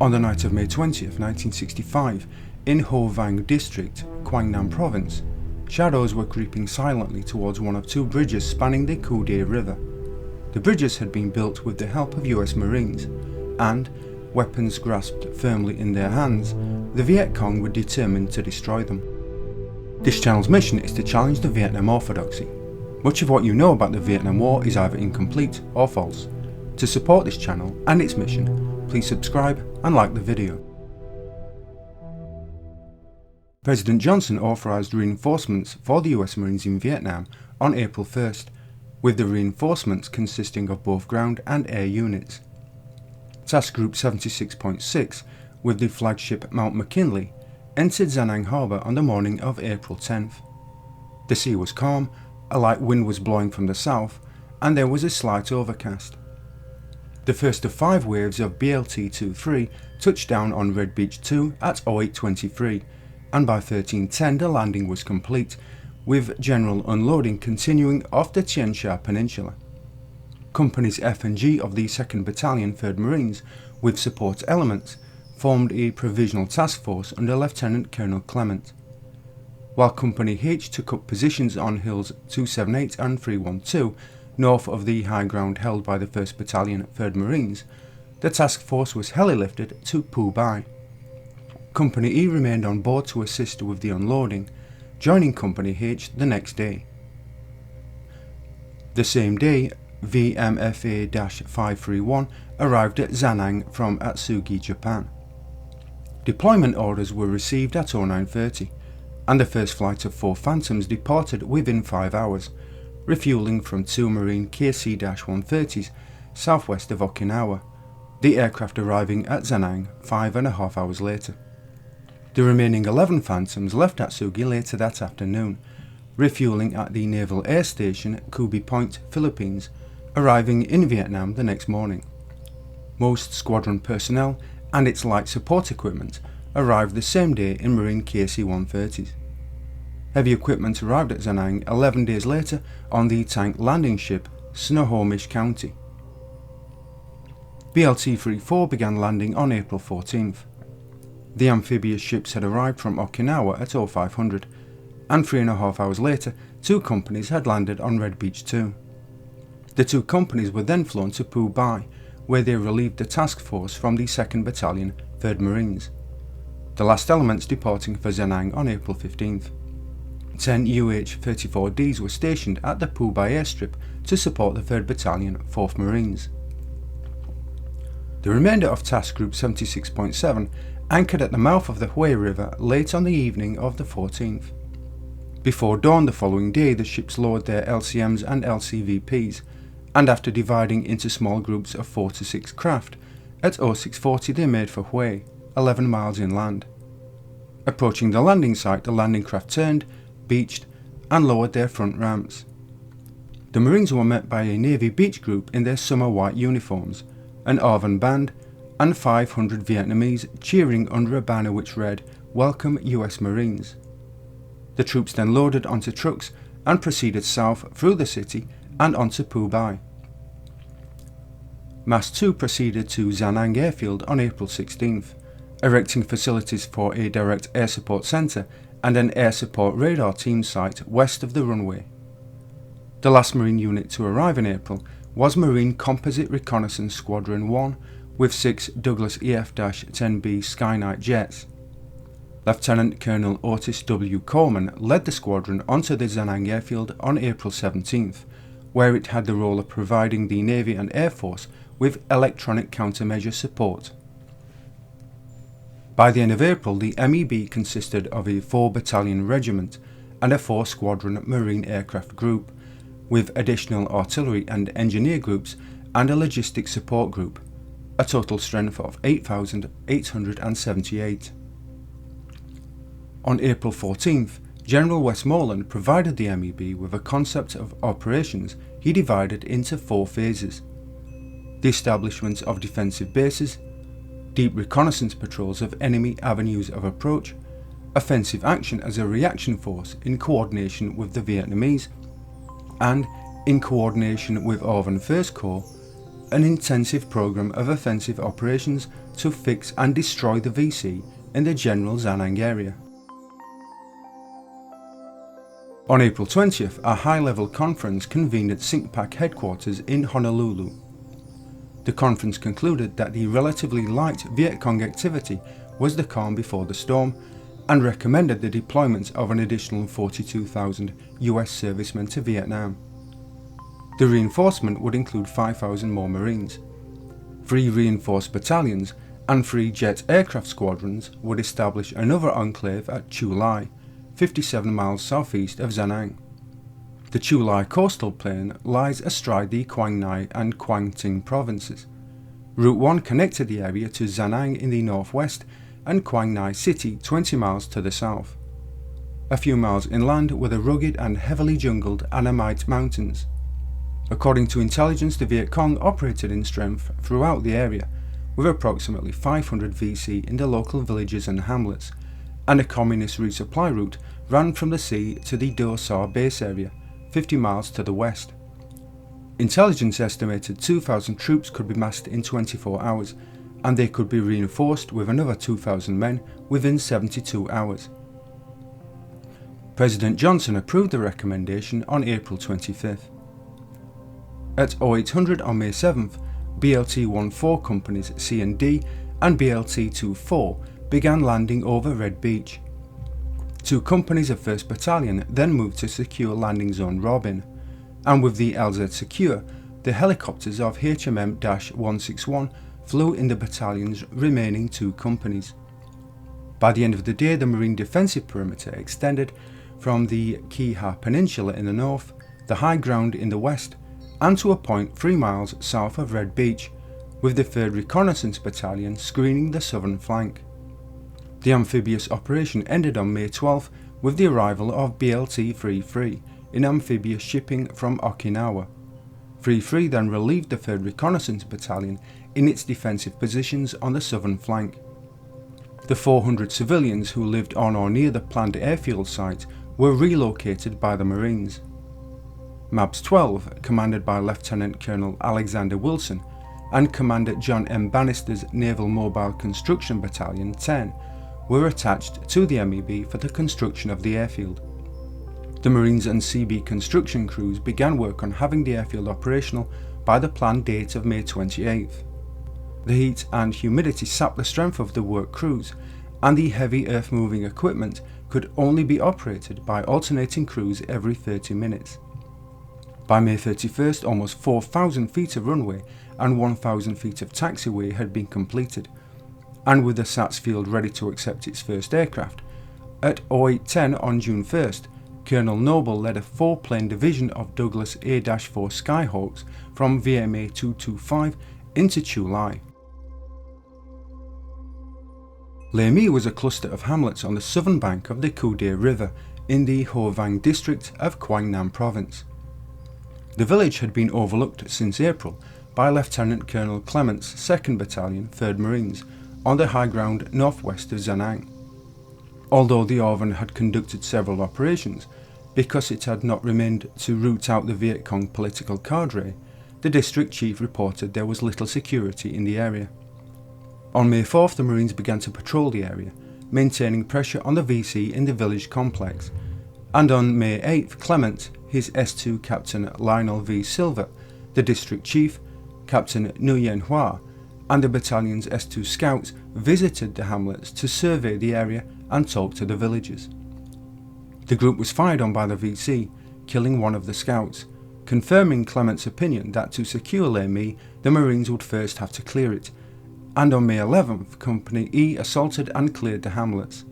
On the night of May 20th, 1965, in Hoa Vang District, Quang Nam Province, shadows were creeping silently towards one of two bridges spanning the Chu Lai River. The bridges had been built with the help of US Marines, and, weapons grasped firmly in their hands, the Viet Cong were determined to destroy them. This channel's mission is to challenge the Vietnam orthodoxy. Much of what you know about the Vietnam War is either incomplete or false. To support this channel and its mission, please subscribe and like the video. President Johnson authorised reinforcements for the US Marines in Vietnam on April 1st, with the reinforcements consisting of both ground and air units. Task Group 76.6, with the flagship Mount McKinley, entered Da Nang harbour on the morning of April 10th. The sea was calm, a light wind was blowing from the south, and there was a slight overcast. The first of 5 waves of BLT-23 touched down on Red Beach 2 at 08:23, and by 13:10 the landing was complete, with general unloading continuing off the Tien Sha Peninsula. Companies F and G of the 2nd Battalion 3rd Marines, with support elements, formed a provisional task force under Lieutenant Colonel Clement, while Company H took up positions on hills 278 and 312 north of the high ground held by the 1st Battalion 3rd Marines. The task force was heli-lifted to Phu Bai. Company E remained on board to assist with the unloading, joining Company H the next day. The same day, VMFA-531 arrived at Da Nang from Atsugi, Japan. Deployment orders were received at 09:30, and the first flight of 4 Phantoms departed within 5 hours, refuelling from 2 Marine KC-130s southwest of Okinawa, the aircraft arriving at Da Nang 5.5 hours later. The remaining 11 Phantoms left Atsugi later that afternoon, refuelling at the Naval Air Station Kubi Point, Philippines, arriving in Vietnam the next morning. Most squadron personnel and its light support equipment arrived the same day in Marine KC-130s. Heavy equipment arrived at Da Nang 11 days later on the tank landing ship Snohomish County. BLT-34 began landing on April 14th. The amphibious ships had arrived from Okinawa at 0500, and 3.5 hours later 2 companies had landed on Red Beach 2. The 2 companies were then flown to Phu Bai, where they relieved the task force from the 2nd Battalion 3rd Marines, the last elements departing for Da Nang on April 15th. 10 UH-34Ds were stationed at the Phu Bai airstrip to support the 3rd Battalion 4th Marines. The remainder of Task Group 76.7 anchored at the mouth of the Hue River late on the evening of the 14th. Before dawn the following day, the ships lowered their LCMs and LCVPs, and after dividing into small groups of 4 to 6 craft, at 0640 they made for Hue, 11 miles inland. Approaching the landing site, the landing craft turned, beached, and lowered their front ramps. The Marines were met by a Navy beach group in their summer white uniforms, an Arvan band, and 500 Vietnamese cheering under a banner which read, "Welcome US Marines." The troops then loaded onto trucks and proceeded south through the city and onto Phu Bai. Mass 2 proceeded to Da Nang Airfield on April 16th, erecting facilities for a direct air support centre and an air support radar team site west of the runway. The last Marine unit to arrive in April was Marine Composite Reconnaissance Squadron 1 with 6 Douglas EF-10B Skynight jets. Lieutenant Colonel Otis W. Coleman led the squadron onto the Da Nang airfield on April 17th, where it had the role of providing the Navy and Air Force with electronic countermeasure support. By the end of April, the MEB consisted of a 4-battalion regiment and a 4-squadron Marine aircraft group, with additional artillery and engineer groups and a logistics support group, a total strength of 8,878. On April 14th, General Westmoreland provided the MEB with a concept of operations he divided into 4 phases: the establishment of defensive bases, deep reconnaissance patrols of enemy avenues of approach, offensive action as a reaction force in coordination with the Vietnamese, and, in coordination with Arvan First Corps, an intensive program of offensive operations to fix and destroy the VC in the general Zanang area. On April 20th, a high-level conference convened at SINCPAC headquarters in Honolulu. The conference concluded that the relatively light Viet Cong activity was the calm before the storm, and recommended the deployment of an additional 42,000 US servicemen to Vietnam. The reinforcement would include 5,000 more Marines. 3 reinforced battalions and 3 jet aircraft squadrons would establish another enclave at Chu Lai, 57 miles southeast of Zanang. The Chu Lai coastal plain lies astride the Quang Nam and Quang Nam provinces. Route 1 connected the area to Zanang in the northwest and Quang Nam City 20 miles to the south. A few miles inland were the rugged and heavily jungled Annamite Mountains. According to intelligence, the Viet Cong operated in strength throughout the area, with approximately 500 VC in the local villages and hamlets, and a communist resupply route ran from the sea to the Do Sa base area, 50 miles to the west. Intelligence estimated 2,000 troops could be massed in 24 hours, and they could be reinforced with another 2,000 men within 72 hours. President Johnson approved the recommendation on April 25th. At 0800 on May 7th, BLT-14 companies C and D and BLT-24 began landing over Red Beach. 2 companies of 1st Battalion then moved to secure landing zone Robin, and with the LZ secure, the helicopters of HMM-161 flew in the battalion's remaining 2 companies. By the end of the day, the Marine defensive perimeter extended from the Kihha Peninsula in the north, the high ground in the west, and to a point 3 miles south of Red Beach, with the 3rd Reconnaissance Battalion screening the southern flank. The amphibious operation ended on May 12th with the arrival of BLT-33 in amphibious shipping from Okinawa. 33 then relieved the 3rd Reconnaissance Battalion in its defensive positions on the southern flank. The 400 civilians who lived on or near the planned airfield site were relocated by the Marines. MABS 12, commanded by Lieutenant Colonel Alexander Wilson, and Commander John M. Bannister's Naval Mobile Construction Battalion 10, were attached to the MEB for the construction of the airfield. The Marines and CB construction crews began work on having the airfield operational by the planned date of May 28th. The heat and humidity sapped the strength of the work crews, and the heavy earth-moving equipment could only be operated by alternating crews every 30 minutes. By May 31st, almost 4,000 feet of runway and 1,000 feet of taxiway had been completed, and with the SATS field ready to accept its first aircraft, at 0810 on June 1st, Colonel Noble led a 4-plane division of Douglas A-4 Skyhawks from VMA 225 into Chu Lai. Lai Mi was a cluster of hamlets on the southern bank of the Cu Dai River in the Hoa Vang District of Quang Nam Province. The village had been overlooked since April by Lieutenant Colonel Clement's 2nd Battalion, 3rd Marines, on the high ground northwest of Zanang. Although the ORVN had conducted several operations, because it had not remained to root out the Viet Cong political cadre, the district chief reported there was little security in the area. On May 4th, the Marines began to patrol the area, maintaining pressure on the VC in the village complex, and on May 8th, Clement, his S2 Captain Lionel V. Silver, the district chief, Captain Nguyen Hua, and the battalion's S2 scouts visited the hamlets to survey the area and talk to the villagers. The group was fired on by the VC, killing one of the scouts, confirming Clement's opinion that to secure Lai Mi, the Marines would first have to clear it, and on May 11th, Company E assaulted and cleared the hamlets.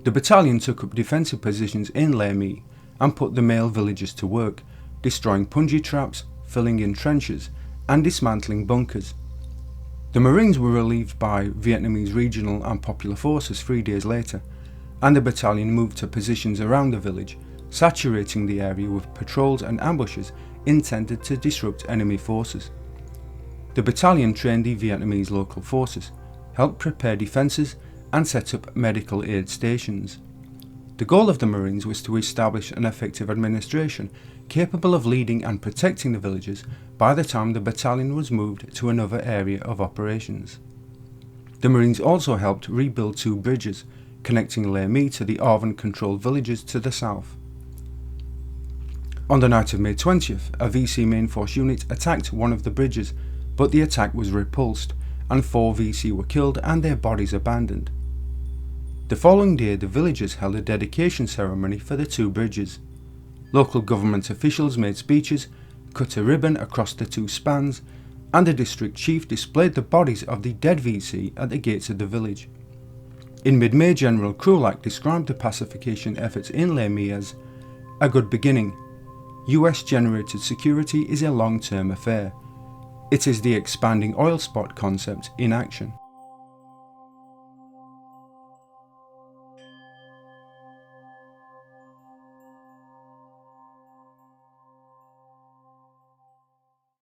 The battalion took up defensive positions in Lai Mi and put the male villagers to work, destroying punji traps, filling in trenches, and dismantling bunkers. The Marines were relieved by Vietnamese regional and popular forces 3 days later, and the battalion moved to positions around the village, saturating the area with patrols and ambushes intended to disrupt enemy forces. The battalion trained the Vietnamese local forces, helped prepare defences, and set up medical aid stations. The goal of the Marines was to establish an effective administration capable of leading and protecting the villages by the time the battalion was moved to another area of operations. The Marines also helped rebuild 2 bridges connecting Les Mis to the ARVN-controlled villages to the south. On the night of May 20th, a VC main force unit attacked one of the bridges, but the attack was repulsed and 4 VC were killed and their bodies abandoned. The following day, the villagers held a dedication ceremony for the 2 bridges. Local government officials made speeches, cut a ribbon across the 2 spans, and the district chief displayed the bodies of the dead VC at the gates of the village. In mid-May, General Chu Lai described the pacification efforts in Les Mis as a good beginning. US-generated security is a long-term affair. It is the expanding oil spot concept in action.